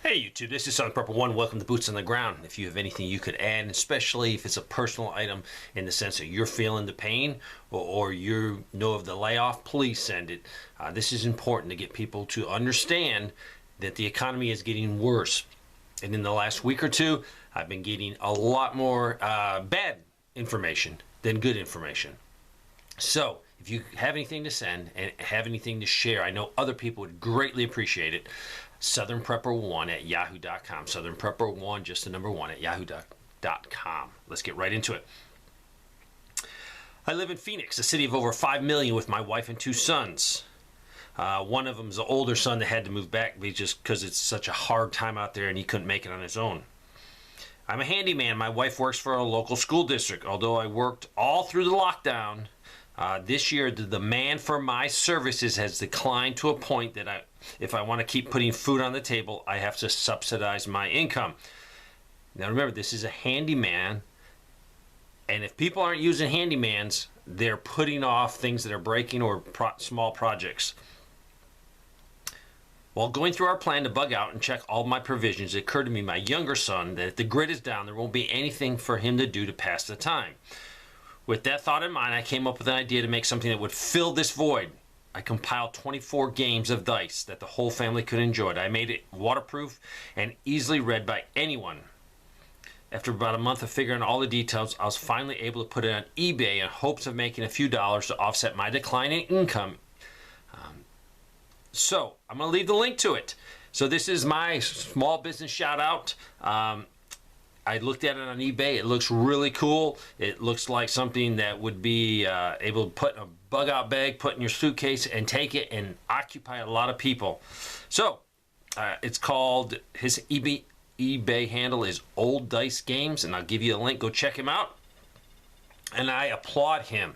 Hey YouTube, this is Southern Purple One. Welcome to Boots on the Ground. If you have anything you could add, especially if it's a personal item in the sense that you're feeling the pain or you know of the layoff, please send it. This is important to get people to understand that the economy is getting worse. And in the last week or two, I've been getting a lot more bad information than good information. So if you have anything to send and have anything to share, I know other people would greatly appreciate it. southernprepper1@yahoo.com. southernprepper1, just the number 1 at yahoo.com. Let's get right into it. I live in Phoenix, a city of over 5 million, with my wife and 2 sons. One of them is the older son that had to move back just because it's such a hard time out there and he couldn't make it on his own. I'm a handyman. My wife works for a local school district. Although I worked all through the lockdown, this year the demand for my services has declined to a point that if I want to keep putting food on the table, I have to subsidize my income. Now remember, this is a handyman, and if people aren't using handymans, they're putting off things that are breaking or small projects. While going through our plan to bug out and check all my provisions, it occurred to me, my younger son, that if the grid is down, there won't be anything for him to do to pass the time. With that thought in mind, I came up with an idea to make something that would fill this void. I compiled 24 games of dice that the whole family could enjoy. I made it waterproof and easily read by anyone. After about a month of figuring all the details, I was finally able to put it on eBay in hopes of making a few dollars to offset my decline in income. So I'm going to leave the link to it. So this is my small business shout out. I looked at it on eBay. It looks really cool. It looks like something that would be able to put in a bug out bag, put in your suitcase, and take it and occupy a lot of people. So it's called, his eBay handle is Old Dice Games, and I'll give you a link. Go check him out. And I applaud him.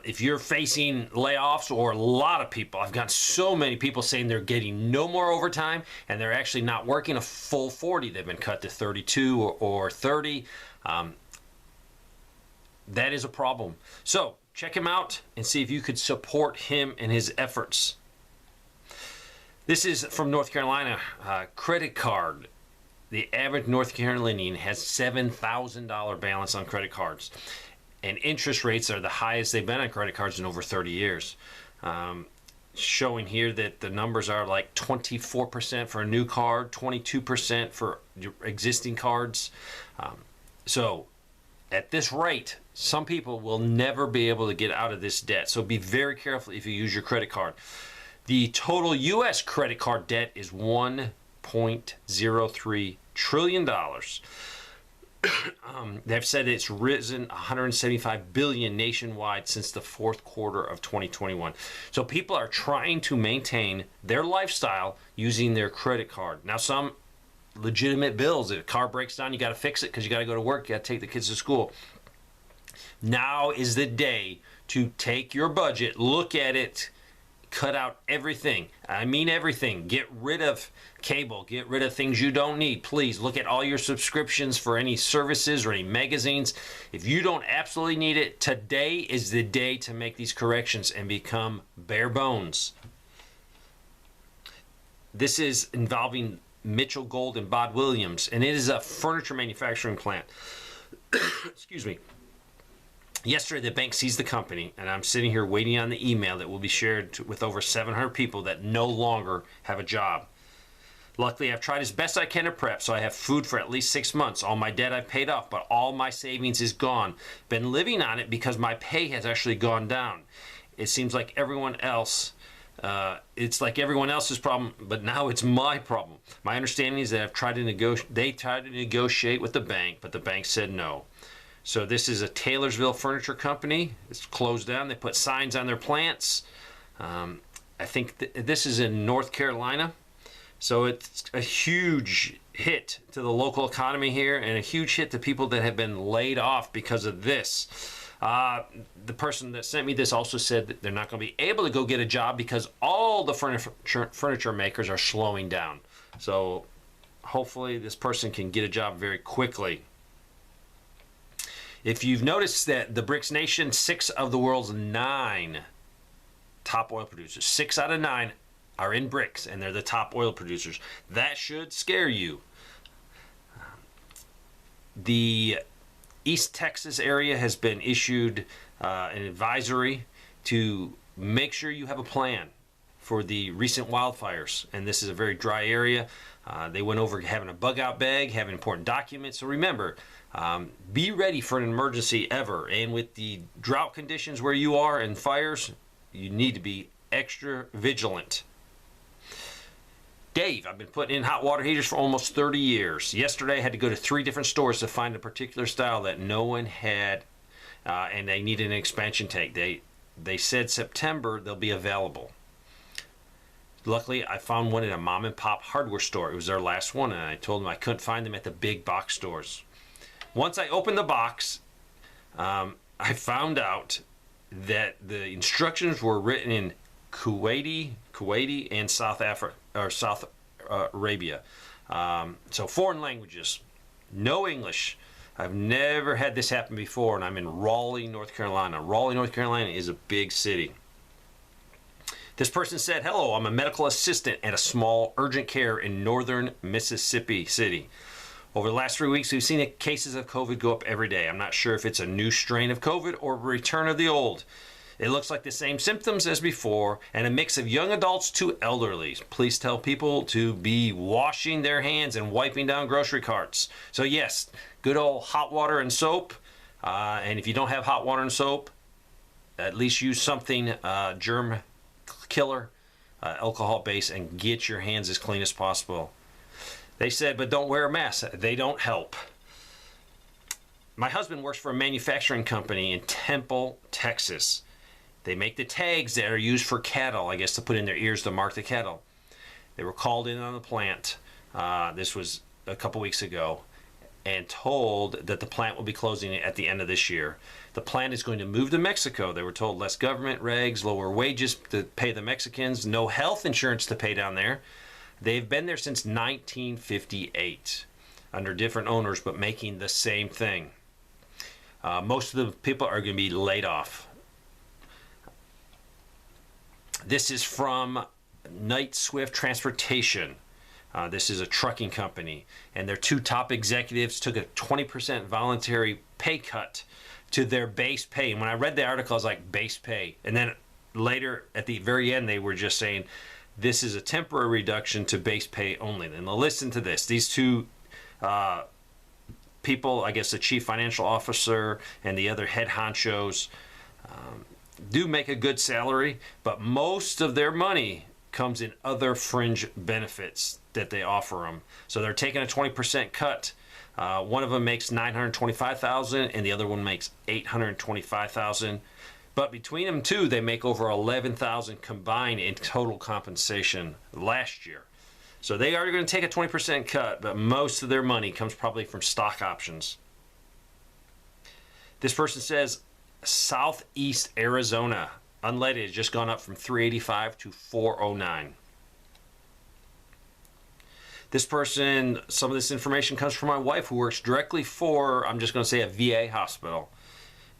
If you're facing layoffs, or a lot of people, I've got so many people saying they're getting no more overtime and they're actually not working a full 40. They've been cut to 32 or 30. That is a problem. So check him out and see if you could support him in his efforts. This is from North Carolina. Credit card. The average North Carolinian has $7,000 balance on credit cards. And interest rates are the highest they've been on credit cards in over 30 years. Showing here that the numbers are like 24% for a new card, 22% for your existing cards. So at this rate, some people will never be able to get out of this debt. So be very careful if you use your credit card. The total U.S. credit card debt is $1.03 trillion. They've said it's risen 175 billion nationwide since the fourth quarter of 2021. So people are trying to maintain their lifestyle using their credit card. Now, some legitimate bills, if a car breaks down, you got to fix it because you got to go to work, you got to take the kids to school. Now is the day to take your budget, look at it, cut out everything. I mean everything. Get rid of cable. Get rid of things you don't need. Please look at all your subscriptions for any services or any magazines. If you don't absolutely need it, today is the day to make these corrections and become bare bones. This is involving Mitchell Gold and Bod Williams, and it is a furniture manufacturing plant. Excuse me. Yesterday, the bank seized the company, and I'm sitting here waiting on the email that will be shared with over 700 people that no longer have a job. Luckily, I've tried as best I can to prep, so I have food for at least 6 months. All my debt I've paid off, but all my savings is gone. Been living on it because my pay has actually gone down. It seems like everyone else, it's like everyone else's problem, but now it's my problem. My understanding is that they tried to negotiate with the bank, but the bank said no. So this is a Taylorsville furniture company. It's closed down. They put signs on their plants. I think this is in North Carolina. So it's a huge hit to the local economy here and a huge hit to people that have been laid off because of this. The person that sent me this also said that they're not going to be able to go get a job because all the furniture makers are slowing down. So hopefully this person can get a job very quickly. If you've noticed that the BRICS nation, 6 of the world's 9 top oil producers, 6 out of 9 are in bricks, and they're the top oil producers. That should scare you. The East Texas area has been issued an advisory to make sure you have a plan for the recent wildfires. And this is a very dry area. They went over having a bug out bag, having important documents. So remember, be ready for an emergency ever. And with the drought conditions where you are and fires, you need to be extra vigilant. Dave, I've been putting in hot water heaters for almost 30 years. Yesterday I had to go to 3 different stores to find a particular style that no one had, and they needed an expansion tank. They said September they'll be available. Luckily, I found one in a mom and pop hardware store. It was their last one, and I told them I couldn't find them at the big box stores. Once I opened the box, I found out that the instructions were written in Kuwaiti, and South Africa or South Arabia. So foreign languages, no English. I've never had this happen before, and I'm in Raleigh, North Carolina. Raleigh, North Carolina is a big city. This person said, "Hello, I'm a medical assistant at a small urgent care in northern Mississippi City. Over the last 3 weeks, we've seen cases of COVID go up every day. I'm not sure if it's a new strain of COVID or a return of the old. It looks like the same symptoms as before and a mix of young adults to elderly. Please tell people to be washing their hands and wiping down grocery carts." So yes, good old hot water and soap. And if you don't have hot water and soap, at least use something germ killer, alcohol based, and get your hands as clean as possible. They said, but don't wear a mask. They don't help. My husband works for a manufacturing company in Temple, Texas. They make the tags that are used for cattle, I guess, to put in their ears to mark the cattle. They were called in on the plant. This was a couple weeks ago, and told that the plant will be closing at the end of this year. The plant is going to move to Mexico. They were told less government regs, lower wages to pay the Mexicans, no health insurance to pay down there. They've been there since 1958 under different owners, but making the same thing. Most of the people are going to be laid off. This is from Knight Swift Transportation. This is a trucking company, and their 2 top executives took a 20% voluntary pay cut to their base pay. And when I read the article, I was like, base pay. And then later, at the very end, they were just saying, this is a temporary reduction to base pay only. And now listen to this. These 2 people, I guess the chief financial officer and the other head honchos, do make a good salary, but most of their money comes in other fringe benefits that they offer them. So they're taking a 20% cut. One of them makes $925,000 and the other one makes $825,000. But between them 2, they make over $11,000 combined in total compensation last year. So they are going to take a 20% cut, but most of their money comes probably from stock options. This person says, Southeast Arizona, unleaded has just gone up from $3.85 to $4.09. This person, some of this information comes from my wife, who works directly for, I'm just going to say, a VA hospital.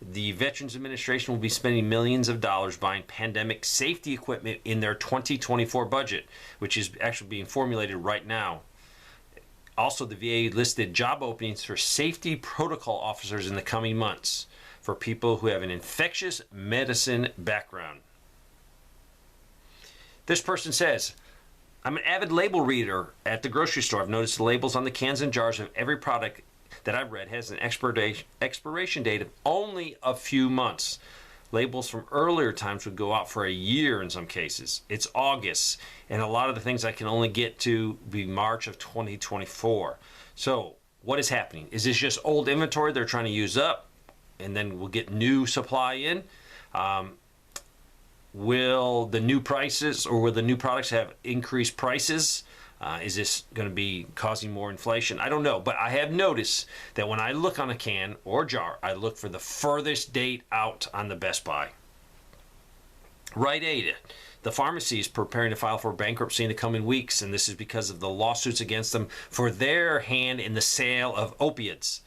The Veterans Administration will be spending millions of dollars buying pandemic safety equipment in their 2024 budget, which is actually being formulated right now. Also, the VA listed job openings for safety protocol officers in the coming months for people who have an infectious medicine background. This person says, I'm an avid label reader at the grocery store. I've noticed the labels on the cans and jars of every product that I've read has an expiration date of only a few months. Labels from earlier times would go out for a year in some cases. It's August, and a lot of the things I can only get to be March of 2024. So what is happening? Is this just old inventory they're trying to use up, and then we'll get new supply in? Will the new prices, or will the new products have increased prices? Is this going to be causing more inflation? I don't know, but I have noticed that when I look on a can or jar, I look for the furthest date out on the Best Buy. Rite Aid, the pharmacy, is preparing to file for bankruptcy in the coming weeks, and this is because of the lawsuits against them for their hand in the sale of opiates.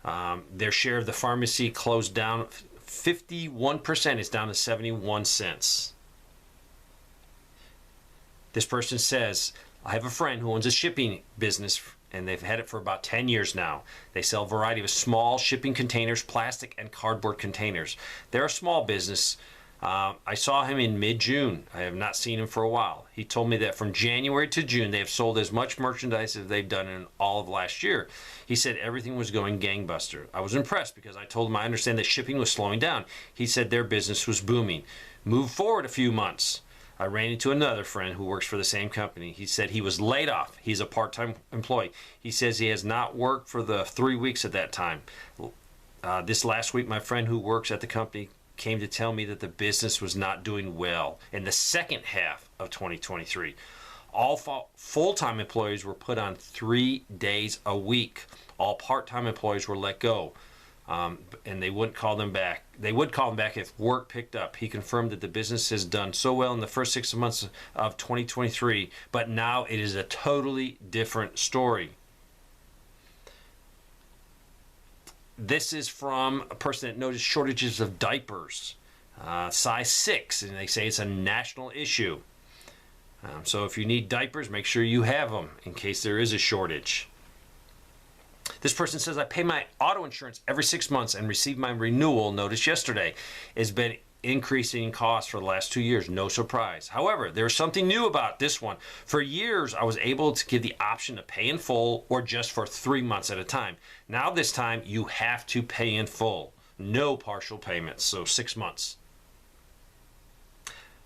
Their share of the pharmacy closed down 51%. It's down to 71 cents. This person says, I have a friend who owns a shipping business, and they've had it for about 10 years now. They sell a variety of small shipping containers, plastic and cardboard containers. They're a small business. I saw him in mid-June. I have not seen him for a while. He told me that from January to June, they have sold as much merchandise as they've done in all of last year. He said everything was going gangbuster. I was impressed because I told him I understand that shipping was slowing down. He said their business was booming. Move forward a few months. I ran into another friend who works for the same company. He said he was laid off. He's a part-time employee. He says he has not worked for the 3 weeks at that time. This last week, my friend who works at the company came to tell me that the business was not doing well in the second half of 2023. All full-time employees were put on 3 days a week. All part-time employees were let go. And they wouldn't call them back. They would call them back if work picked up. He confirmed that the business has done so well in the first 6 months of 2023, but now it is a totally different story. This is from a person that noticed shortages of diapers, size 6, and they say it's a national issue. So if you need diapers, make sure you have them in case there is a shortage. This person says, I pay my auto insurance every 6 months and received my renewal notice yesterday. It's been increasing in cost for the last 2 years. No surprise. However, there's something new about this one. For years, I was able to give the option to pay in full or just for 3 months at a time. Now this time, you have to pay in full. No partial payments, so 6 months.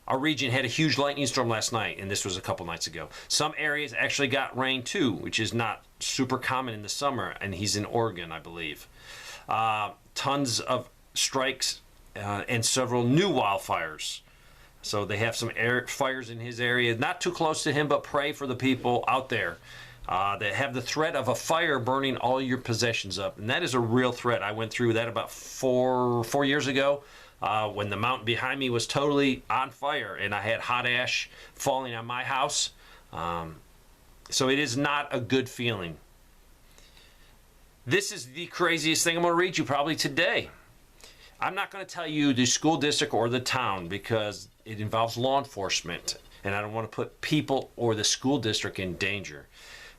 Our region had a huge lightning storm last night, and this was a couple nights ago. Some areas actually got rain too, which is not super common in the summer, and he's in Oregon, I believe. Tons of strikes and several new wildfires. So they have some fires in his area, not too close to him, but pray for the people out there that have the threat of a fire burning all your possessions up. And that is a real threat. I went through that about four years ago. When the mountain behind me was totally on fire and I had hot ash falling on my house. So it is not a good feeling. This is the craziest thing I'm going to read you probably today. I'm not going to tell you the school district or the town because it involves law enforcement and I don't want to put people or the school district in danger.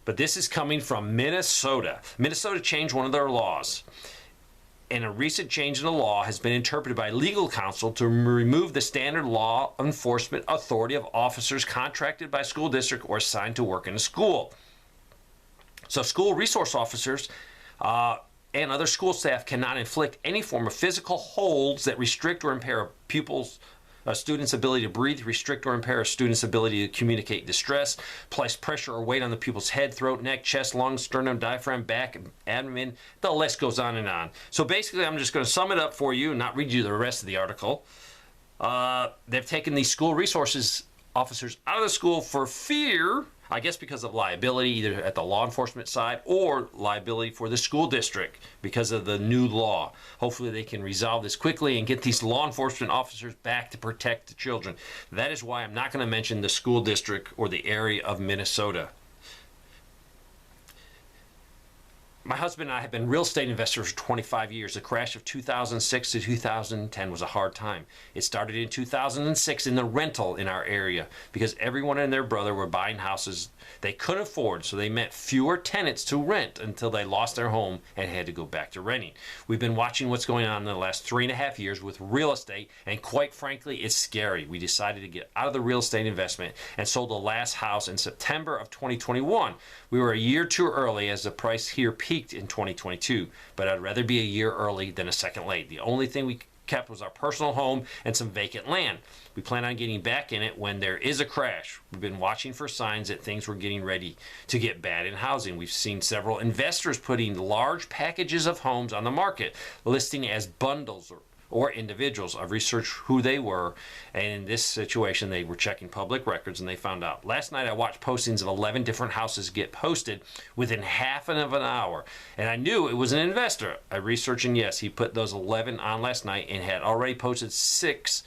But this is coming from Minnesota. Minnesota changed one of their laws. And a recent change in the law has been interpreted by legal counsel to remove the standard law enforcement authority of officers contracted by a school district or assigned to work in a school. So school resource officers and other school staff cannot inflict any form of physical holds that restrict or impair a student's ability to breathe, restrict or impair a student's ability to communicate distress, place pressure or weight on the pupil's head, throat, neck, chest, lungs, sternum, diaphragm, back, abdomen. The list goes on and on. So basically, I'm just going to sum it up for you and not read you the rest of the article. They've taken these school resources officers out of the school for fear, I guess because of liability, either at the law enforcement side or liability for the school district because of the new law. Hopefully they can resolve this quickly and get these law enforcement officers back to protect the children. That is why I'm not going to mention the school district or the area of Minnesota. My husband and I have been real estate investors for 25 years. The crash of 2006 to 2010 was a hard time. It started in 2006 in the rental in our area because everyone and their brother were buying houses they couldn't afford, so they met fewer tenants to rent until they lost their home and had to go back to renting. We've been watching what's going on in the last 3.5 years with real estate, and quite frankly, it's scary. We decided to get out of the real estate investment and sold the last house in September of 2021. We were a year too early as the price here peaked in 2022, but I'd rather be a year early than a second late. The only thing we kept was our personal home and some vacant land. We plan on getting back in it when there is a crash. We've been watching for signs that things were getting ready to get bad in housing. We've seen several investors putting large packages of homes on the market, listing as bundles or individuals. I've researched who they were, and in this situation, they were checking public records, and they found out. Last night, I watched postings of 11 different houses get posted within half of an hour, and I knew it was an investor. I researched, and yes, he put those 11 on last night and had already posted 6.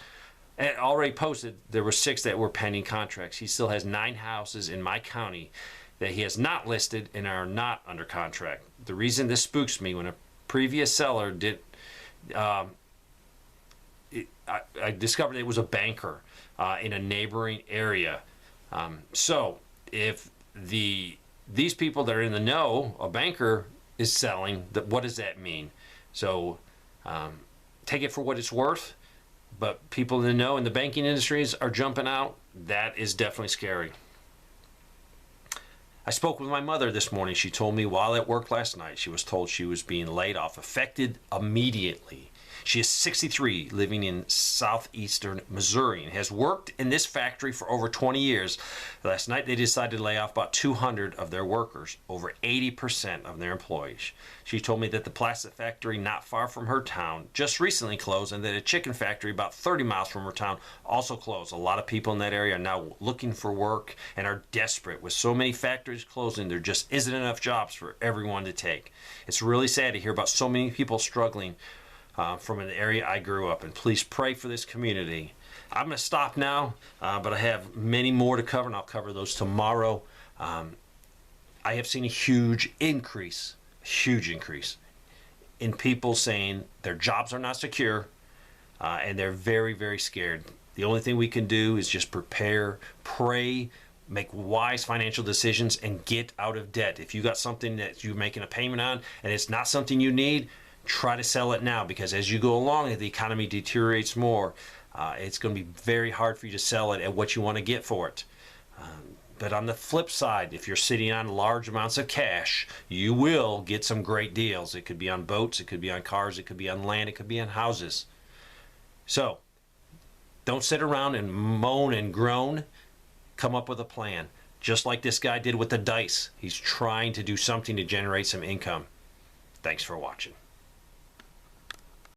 And already posted, there were 6 that were pending contracts. He still has 9 houses in my county that he has not listed and are not under contract. The reason this spooks me, when a previous seller did... I discovered it was a banker in a neighboring area So if these people that are in the know, a banker is selling, what does that mean? So take it for what it's worth, but people in the know in the banking industries are jumping out. That is definitely scary. I spoke with my mother this morning. She told me while at work last night, she was told she was being laid off, affected immediately. She is 63, living in southeastern Missouri, and has worked in this factory for over 20 years. Last night, they decided to lay off about 200 of their workers, over 80% of their employees. She told me that the plastic factory not far from her town just recently closed, and that a chicken factory about 30 miles from her town also closed. A lot of people in that area are now looking for work and are desperate. With so many factories closing, there just isn't enough jobs for everyone to take. It's really sad to hear about so many people struggling from an area I grew up in. Please pray for this community. I'm going to stop now, but I have many more to cover, and I'll cover those tomorrow. I have seen a huge increase in people saying their jobs are not secure, and they're very, very scared. The only thing we can do is just prepare, pray, make wise financial decisions, and get out of debt. If you got something that you're making a payment on and it's not something you need, try to sell it now, because as you go along, if the economy deteriorates more, it's going to be very hard for you to sell it at what you want to get for it. But on the flip side, if you're sitting on large amounts of cash, you will get some great deals. It could be on boats, it could be on cars, it could be on land, it could be on houses. So don't sit around and moan and groan. Come up with a plan. Just like this guy did with the dice. He's trying to do something to generate some income. Thanks for watching.